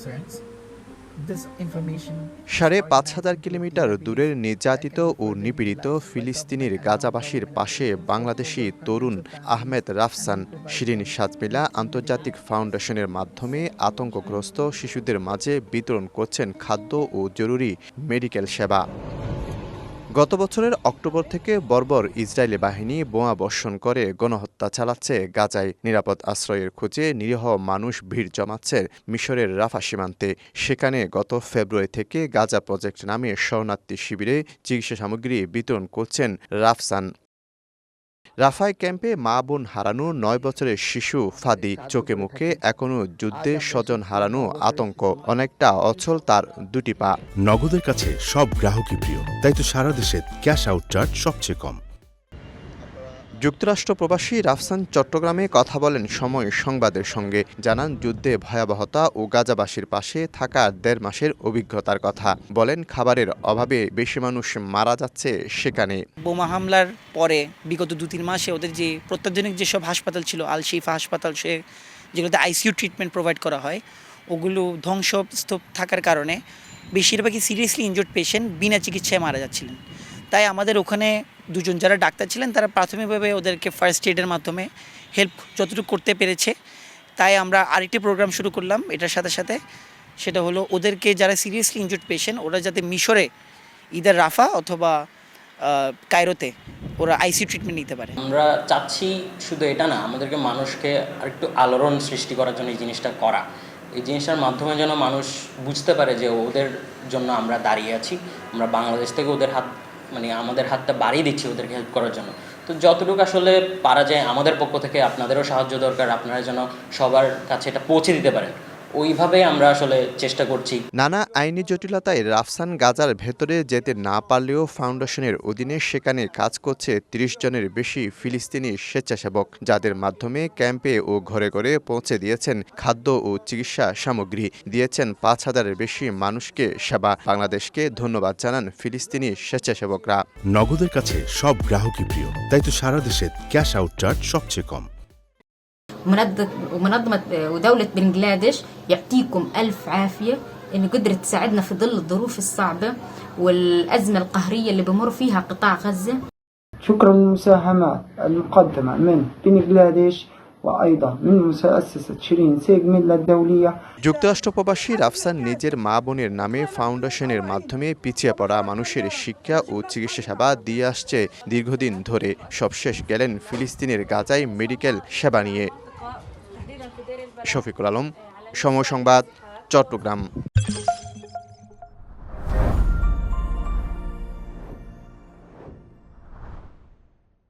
5,500 kilometre দূরের নির্যাতিত ও নিপীড়িত ফিলিস্তিনির গাজাবাসীর পাশে বাংলাদেশি তরুণ আহমেদ রাফসান শিরিন সাজমিলা আন্তর্জাতিক ফাউন্ডেশনের মাধ্যমে আতঙ্কগ্রস্ত শিশুদের মাঝে বিতরণ করছেন খাদ্য ও জরুরি মেডিকেল সেবা। গত বছরের অক্টোবর থেকে বর্বর ইসরায়েলি বাহিনী বোমা বর্ষণ করে গণহত্যা চালাচ্ছে গাজায়। নিরাপদ আশ্রয়ের খোঁজে নিরীহ মানুষ ভিড় জমাচ্ছে মিশরের রাফা সীমান্তে। সেখানে গত ফেব্রুয়ারি থেকে গাজা প্রজেক্ট নামে শরণার্থী শিবিরে চিকিৎসা সামগ্রী বিতরণ করছেন রাফসান। রাফায় ক্যাম্পে মা বোন হারানো 9 বছরের শিশু ফাদি, চোখে মুখে এখনো যুদ্ধে স্বজন হারানো আতঙ্ক, অনেকটা অচল তার দুটি পা। নগদের কাছে সব গ্রাহকই প্রিয়, তাই তো সারা দেশে ক্যাশ আউট চার্জ সবচেয়ে কম। যুক্তরাষ্ট্র প্রবাসী রাফসান চট্টগ্রামে কথা বলেন সময় সংবাদের সঙ্গে। জানান যুদ্ধে ভয়াবহতা ও গাজাবাসীর পাশে থাকা 1.5 মাসের অভিজ্ঞতার কথা। বলেন খাবারের অভাবে বেশি মানুষ মারা যাচ্ছে সেখানে। বোমা হামলার পরে বিগত 2-3 মাসে ওদের যে প্রত্যাধুনিক যেসব হাসপাতাল ছিল, আল শিফা হাসপাতাল, যেগুলোতে আইসিইউ ট্রিটমেন্ট প্রোভাইড করা হয়, ওগুলো ধ্বংসস্তূপ থাকার কারণে বেশিরভাগই সিরিয়াসলি ইনজুর্ড পেশেন্ট বিনা চিকিৎসায় মারা যাচ্ছিলেন। তাই আমাদের ওখানে দুজন যারা ডাক্তার ছিলেন তারা প্রাথমিকভাবে ওদেরকে ফার্স্ট এডের মাধ্যমে হেল্প যতটুকু করতে পেরেছে। তাই আমরা আরেকটি প্রোগ্রাম শুরু করলাম এটার সাথে সাথে, সেটা হলো ওদেরকে যারা সিরিয়াসলি ইনজুর্ড পেশেন্ট ওরা যাতে মিশরে ইদার রাফা অথবা কায়রোতে ওরা আইসিইউ ট্রিটমেন্ট নিতে পারে। আমরা চাচ্ছি শুধু এটা না, আমাদেরকে মানুষকে আরেকটু আলোড়ন সৃষ্টি করার জন্য এই জিনিসটা করা। এই জিনিসটার মাধ্যমে যেন মানুষ বুঝতে পারে যে ওদের জন্য আমরা দাঁড়িয়ে আছি, আমরা বাংলাদেশ থেকে ওদের আমাদের হাতটা বাড়িয়ে দিচ্ছি ওদেরকে হেল্প করার জন্য। তো যতটুকু আসলে পারা যায় আমাদের পক্ষ থেকে আপনাদেরও সাহায্য দরকার, আপনারা যেন সবার কাছে এটা পৌঁছে দিতে পারেন, ওইভাবে আমরা আসলে চেষ্টা করছি। নানা আইনি জটিলতায় রাফসান গাজার ভেতরে যেতে না পারলেও ফাউন্ডেশনের অধীনে সেখানে কাজ করছে 30 জনের বেশি ফিলিস্তিনি স্বেচ্ছাসেবক, যাদের মাধ্যমে ক্যাম্পে ও ঘরে ঘরে পৌঁছে দিয়েছেন খাদ্য ও চিকিৎসা সামগ্রী, দিয়েছেন 5,000-এর বেশি মানুষকে সেবা। বাংলাদেশকে ধন্যবাদ জানান ফিলিস্তিনি স্বেচ্ছাসেবকরা। নগদের কাছে সব গ্রাহকই প্রিয়, তাই তো সারা দেশে ক্যাশ আউট চার্জ সবচেয়ে কম। ومنظمة ودولة بنغلاديش يعطيكم ألف عافية إن قدرت تساعدنا في ظل الظروف الصعبة والأزمة القهرية اللي بمر فيها قطاع غزة. شكرا للمساهمات المقدمة من بنغلاديش وأيضا من مؤسسة شيرين سيغ ميلا الدولية. যুক্তরাষ্ট্র প্রবাসী রাফসান নিজের মা বোনের নামে ফাউন্ডেশনের মাধ্যমে পিছিয়ে পড়া মানুষের শিক্ষা ও চিকিৎসা সেবা দিয়ে আসছে দীর্ঘদিন ধরে। সবশেষ গেলেন ফিলিস্তিনের গাজায় মেডিকেল সেবা নিয়ে। শফিকুল আলম, সময় সংবাদ, চট্টগ্রাম।